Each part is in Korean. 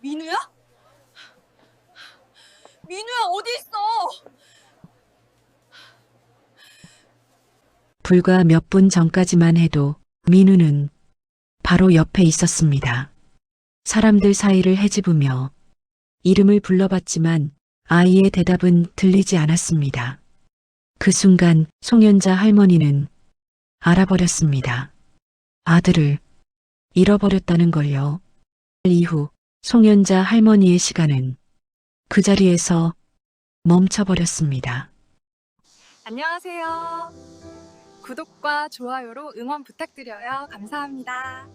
민우야? 민우야 어디 있어? 불과 몇 분 전까지만 해도 민우는 바로 옆에 있었습니다. 사람들 사이를 헤집으며 이름을 불러봤지만 아이의 대답은 들리지 않았습니다. 그 순간 송연자 할머니는 알아버렸습니다. 아들을 잃어버렸다는 걸요. 이후 송연자 할머니의 시간은 그 자리에서 멈춰버렸습니다. 안녕하세요. 구독과 좋아요로 응원 부탁드려요. 감사합니다.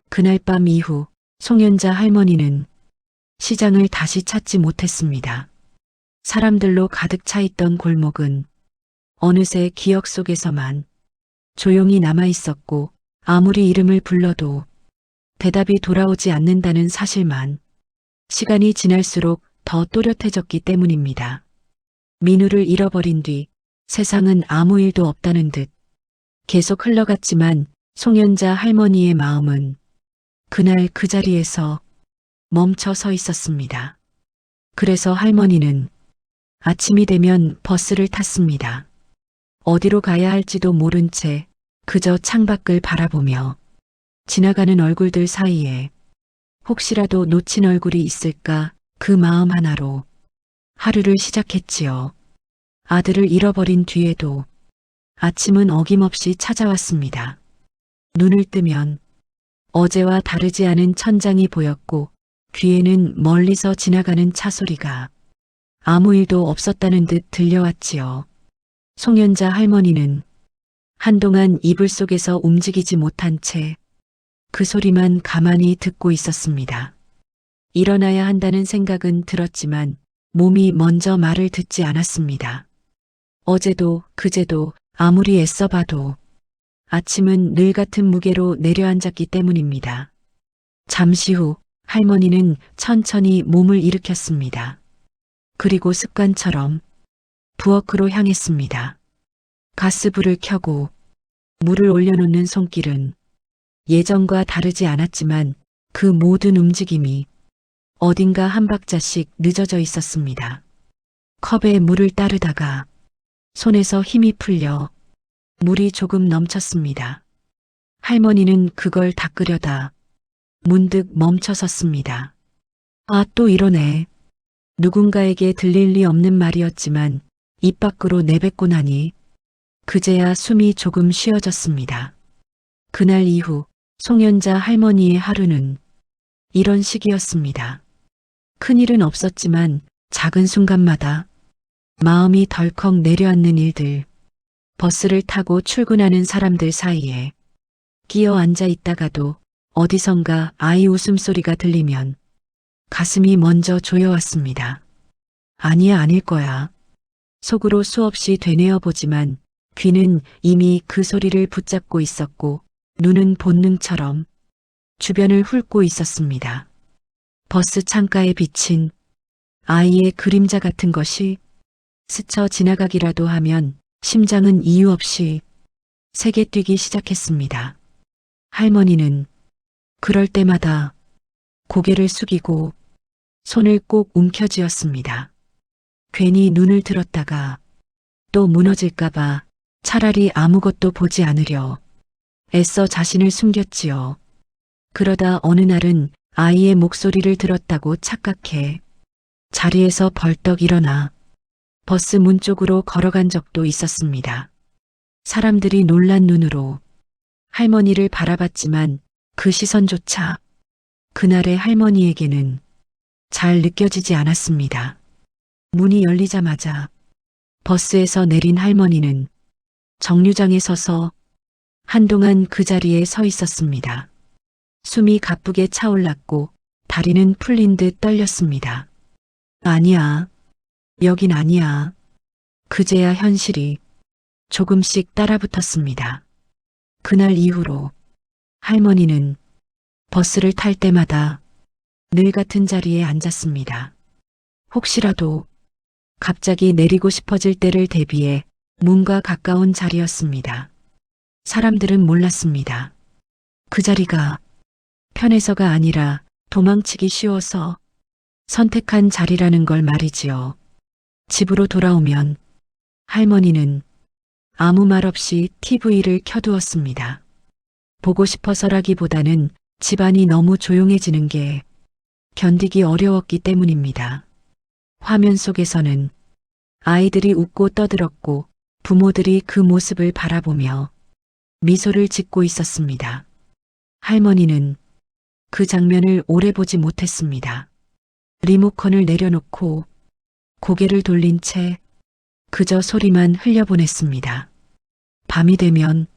그날 밤 이후 송연자 할머니는 시장을 다시 찾지 못했습니다. 사람들로 가득 차 있던 골목은 어느새 기억 속에서만 조용히 남아 있었고 아무리 이름을 불러도 대답이 돌아오지 않는다는 사실만 시간이 지날수록 더 또렷해졌기 때문입니다. 민우를 잃어버린 뒤 세상은 아무 일도 없다는 듯 계속 흘러갔지만 송연자 할머니의 마음은 그날 그 자리에서 멈춰 서 있었습니다. 그래서 할머니는 아침이 되면 버스를 탔습니다. 어디로 가야 할지도 모른 채 그저 창밖을 바라보며 지나가는 얼굴들 사이에 혹시라도 놓친 얼굴이 있을까 그 마음 하나로 하루를 시작했지요. 아들을 잃어버린 뒤에도 아침은 어김없이 찾아왔습니다. 눈을 뜨면 어제와 다르지 않은 천장이 보였고 귀에는 멀리서 지나가는 차 소리가 아무 일도 없었다는 듯 들려왔지요. 송연자 할머니는 한동안 이불 속에서 움직이지 못한 채 그 소리만 가만히 듣고 있었습니다. 일어나야 한다는 생각은 들었지만 몸이 먼저 말을 듣지 않았습니다. 어제도 그제도 아무리 애써봐도 아침은 늘 같은 무게로 내려앉았기 때문입니다. 잠시 후 할머니는 천천히 몸을 일으켰습니다. 그리고 습관처럼 부엌으로 향했습니다. 가스불을 켜고 물을 올려놓는 손길은 예전과 다르지 않았지만 그 모든 움직임이 어딘가 한 박자씩 늦어져 있었습니다. 컵에 물을 따르다가 손에서 힘이 풀려 물이 조금 넘쳤습니다. 할머니는 그걸 닦으려다 문득 멈춰섰습니다. 아, 또 이러네. 누군가에게 들릴 리 없는 말이었지만 입 밖으로 내뱉고 나니 그제야 숨이 조금 쉬어졌습니다. 그날 이후 송연자 할머니의 하루는 이런 식이었습니다. 큰일은 없었지만 작은 순간마다 마음이 덜컥 내려앉는 일들, 버스를 타고 출근하는 사람들 사이에 끼어 앉아 있다가도 어디선가 아이 웃음소리가 들리면 가슴이 먼저 조여왔습니다. 아니야, 아닐 거야. 속으로 수없이 되뇌어 보지만 귀는 이미 그 소리를 붙잡고 있었고 눈은 본능처럼 주변을 훑고 있었습니다. 버스 창가에 비친 아이의 그림자 같은 것이 스쳐 지나가기라도 하면 심장은 이유 없이 세게 뛰기 시작했습니다. 할머니는 그럴 때마다 고개를 숙이고 손을 꼭 움켜쥐었습니다. 괜히 눈을 들었다가 또 무너질까봐 차라리 아무것도 보지 않으려 애써 자신을 숨겼지요. 그러다 어느 날은 아이의 목소리를 들었다고 착각해 자리에서 벌떡 일어나 버스 문 쪽으로 걸어간 적도 있었습니다. 사람들이 놀란 눈으로 할머니를 바라봤지만 그 시선조차 그날의 할머니에게는 잘 느껴지지 않았습니다. 문이 열리자마자 버스에서 내린 할머니는 정류장에 서서 한동안 그 자리에 서 있었습니다. 숨이 가쁘게 차올랐고 다리는 풀린 듯 떨렸습니다. 아니야. 여긴 아니야. 그제야 현실이 조금씩 따라붙었습니다. 그날 이후로 할머니는 버스를 탈 때마다 늘 같은 자리에 앉았습니다. 혹시라도 갑자기 내리고 싶어질 때를 대비해 문과 가까운 자리였습니다. 사람들은 몰랐습니다. 그 자리가 편해서가 아니라 도망치기 쉬워서 선택한 자리라는 걸 말이지요. 집으로 돌아오면 할머니는 아무 말 없이 TV를 켜두었습니다. 보고 싶어서라기보다는 집안이 너무 조용해지는 게 견디기 어려웠기 때문입니다. 화면 속에서는 아이들이 웃고 떠들었고 부모들이 그 모습을 바라보며 미소를 짓고 있었습니다. 할머니는 그 장면을 오래 보지 못했습니다. 리모컨을 내려놓고 고개를 돌린 채 그저 소리만 흘려보냈습니다. 밤이 되면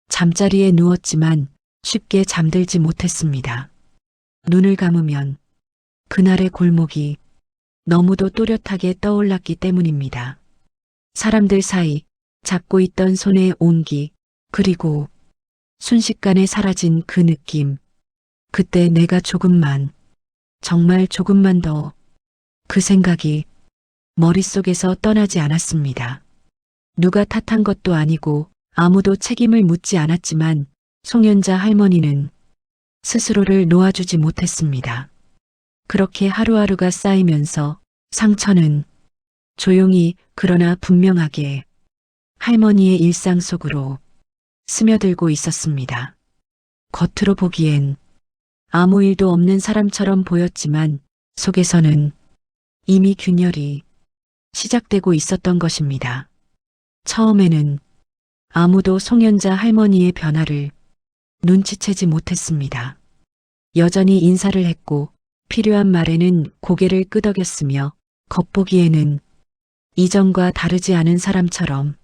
잠자리에 누웠지만 쉽게 잠들지 못했습니다. 눈을 감으면 그날의 골목이 너무도 또렷하게 떠올랐기 때문입니다. 사람들 사이 잡고 있던 손의 온기, 그리고 순식간에 사라진 그 느낌. 그때 내가 조금만, 정말 조금만 더 그 생각이 머릿속에서 떠나지 않았습니다. 누가 탓한 것도 아니고 아무도 책임을 묻지 않았지만 송연자 할머니는 스스로를 놓아주지 못했습니다. 그렇게 하루하루가 쌓이면서 상처는 조용히 그러나 분명하게 할머니의 일상 속으로 스며들고 있었습니다. 겉으로 보기엔 아무 일도 없는 사람처럼 보였지만 속에서는 이미 균열이 시작되고 있었던 것입니다. 처음에는 아무도 송연자 할머니의 변화를 눈치채지 못했습니다. 여전히 인사를 했고 필요한 말에는 고개를 끄덕였으며 겉보기에는 이전과 다르지 않은 사람처럼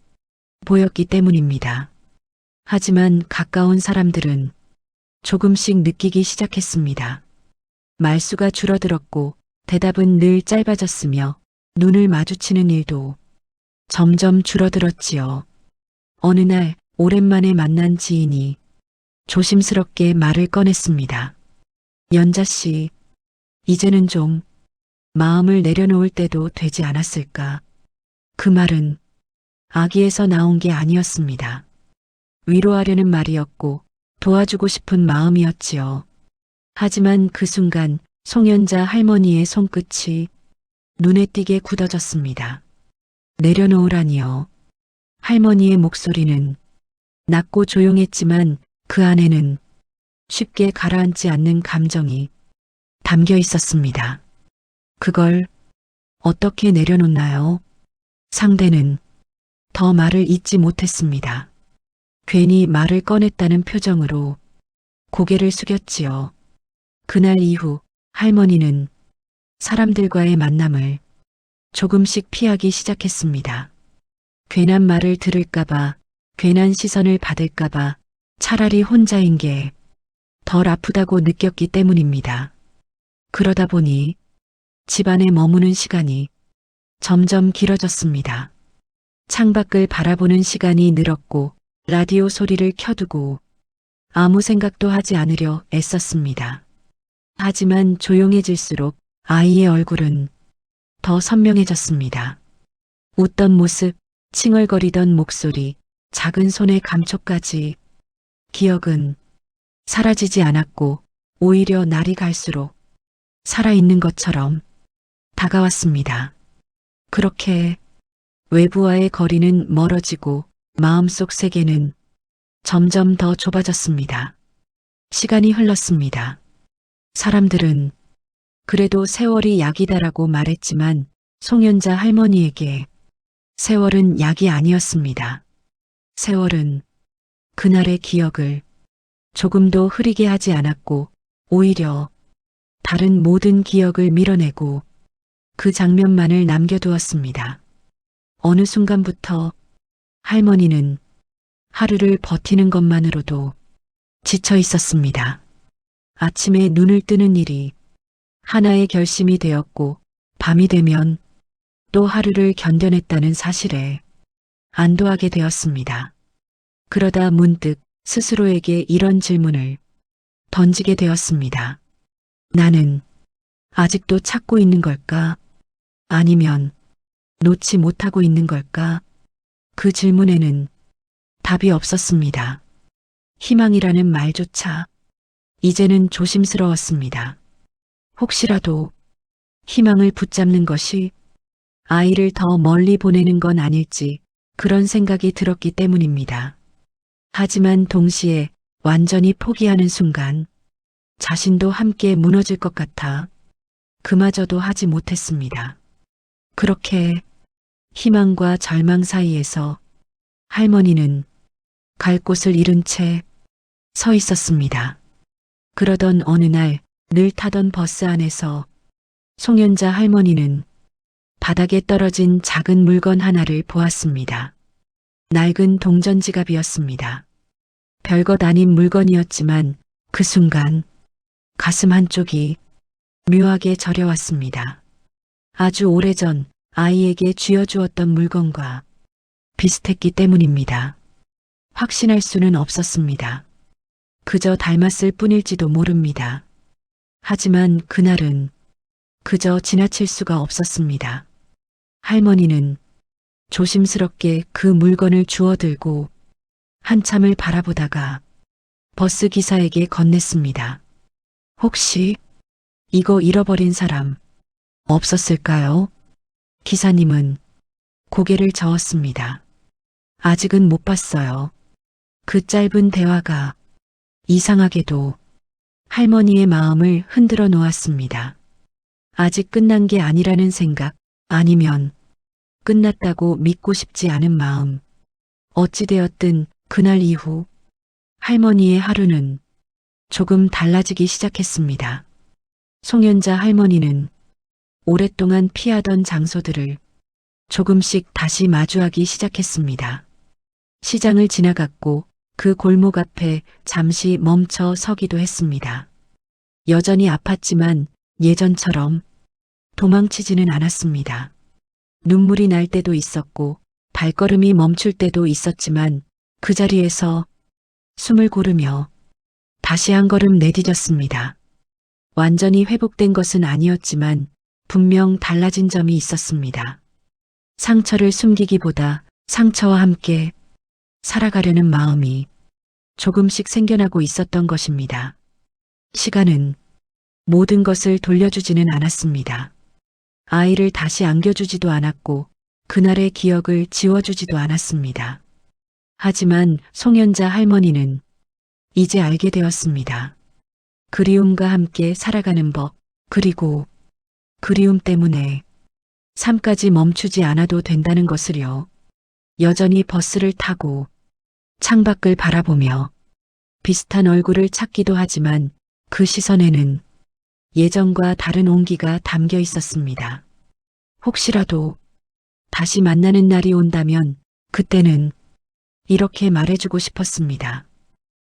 보였기 때문입니다. 하지만 가까운 사람들은 조금씩 느끼기 시작했습니다. 말수가 줄어들었고 대답은 늘 짧아졌으며 눈을 마주치는 일도 점점 줄어들었지요. 어느 날 오랜만에 만난 지인이 조심스럽게 말을 꺼냈습니다. 연자 씨, 이제는 좀 마음을 내려놓을 때도 되지 않았을까? 그 말은 아기에서 나온 게 아니었습니다. 위로하려는 말이었고 도와주고 싶은 마음이었지요. 하지만 그 순간 송연자 할머니의 손끝이 눈에 띄게 굳어졌습니다. 내려놓으라니요. 할머니의 목소리는 낮고 조용했지만 그 안에는 쉽게 가라앉지 않는 감정이 담겨 있었습니다. 그걸 어떻게 내려놓나요? 상대는 더 말을 잇지 못했습니다. 괜히 말을 꺼냈다는 표정으로 고개를 숙였지요. 그날 이후 할머니는 사람들과의 만남을 조금씩 피하기 시작했습니다. 괜한 말을 들을까봐, 괜한 시선을 받을까봐 차라리 혼자인 게 덜 아프다고 느꼈기 때문입니다. 그러다 보니 집안에 머무는 시간이 점점 길어졌습니다. 창밖을 바라보는 시간이 늘었고 라디오 소리를 켜두고 아무 생각도 하지 않으려 애썼습니다. 하지만 조용해질수록 아이의 얼굴은 더 선명해졌습니다. 웃던 모습, 칭얼거리던 목소리, 작은 손의 감촉까지 기억은 사라지지 않았고 오히려 날이 갈수록 살아있는 것처럼 다가왔습니다. 그렇게 외부와의 거리는 멀어지고 마음속 세계는 점점 더 좁아졌습니다. 시간이 흘렀습니다. 사람들은 그래도 세월이 약이다라고 말했지만 송연자 할머니에게 세월은 약이 아니었습니다. 세월은 그날의 기억을 조금도 흐리게 하지 않았고 오히려 다른 모든 기억을 밀어내고 그 장면만을 남겨두었습니다. 어느 순간부터 할머니는 하루를 버티는 것만으로도 지쳐 있었습니다. 아침에 눈을 뜨는 일이 하나의 결심이 되었고 밤이 되면 또 하루를 견뎌냈다는 사실에 안도하게 되었습니다. 그러다 문득 스스로에게 이런 질문을 던지게 되었습니다. 나는 아직도 찾고 있는 걸까? 아니면 놓지 못하고 있는 걸까? 그 질문에는 답이 없었습니다. 희망이라는 말조차 이제는 조심스러웠습니다. 혹시라도 희망을 붙잡는 것이 아이를 더 멀리 보내는 건 아닐지 그런 생각이 들었기 때문입니다. 하지만 동시에 완전히 포기하는 순간 자신도 함께 무너질 것 같아 그마저도 하지 못했습니다. 그렇게 희망과 절망 사이에서 할머니는 갈 곳을 잃은 채 서 있었습니다. 그러던 어느 날 늘 타던 버스 안에서 송연자 할머니는 바닥에 떨어진 작은 물건 하나를 보았습니다. 낡은 동전 지갑이었습니다. 별것 아닌 물건이었지만 그 순간 가슴 한쪽이 묘하게 저려왔습니다. 아주 오래전 아이에게 쥐어주었던 물건과 비슷했기 때문입니다. 확신할 수는 없었습니다. 그저 닮았을 뿐일지도 모릅니다. 하지만 그날은 그저 지나칠 수가 없었습니다. 할머니는 조심스럽게 그 물건을 주워들고 한참을 바라보다가 버스 기사에게 건넸습니다. 혹시 이거 잃어버린 사람 없었을까요? 기사님은 고개를 저었습니다. 아직은 못 봤어요. 그 짧은 대화가 이상하게도 할머니의 마음을 흔들어 놓았습니다. 아직 끝난 게 아니라는 생각, 아니면 끝났다고 믿고 싶지 않은 마음. 어찌되었든 그날 이후 할머니의 하루는 조금 달라지기 시작했습니다. 송연자 할머니는 오랫동안 피하던 장소들을 조금씩 다시 마주하기 시작했습니다. 시장을 지나갔고 그 골목 앞에 잠시 멈춰 서기도 했습니다. 여전히 아팠지만 예전처럼 도망치지는 않았습니다. 눈물이 날 때도 있었고 발걸음이 멈출 때도 있었지만 그 자리에서 숨을 고르며 다시 한 걸음 내디뎠습니다. 완전히 회복된 것은 아니었지만 분명 달라진 점이 있었습니다. 상처를 숨기기보다 상처와 함께 살아가려는 마음이 조금씩 생겨나고 있었던 것입니다. 시간은 모든 것을 돌려주지는 않았습니다. 아이를 다시 안겨주지도 않았고 그날의 기억을 지워주지도 않았습니다. 하지만 송연자 할머니는 이제 알게 되었습니다. 그리움과 함께 살아가는 법, 그리고 그리움 때문에 삶까지 멈추지 않아도 된다는 것을요. 여전히 버스를 타고 창밖을 바라보며 비슷한 얼굴을 찾기도 하지만 그 시선에는 예전과 다른 온기가 담겨 있었습니다. 혹시라도 다시 만나는 날이 온다면 그때는 이렇게 말해주고 싶었습니다.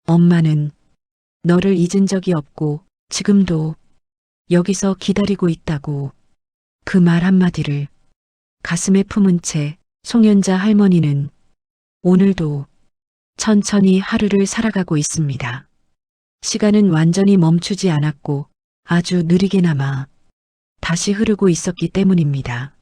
엄마는 너를 잊은 적이 없고 지금도 여기서 기다리고 있다고. 그 말 한마디를 가슴에 품은 채 송연자 할머니는 오늘도 천천히 하루를 살아가고 있습니다. 시간은 완전히 멈추지 않았고 아주 느리게나마 다시 흐르고 있었기 때문입니다.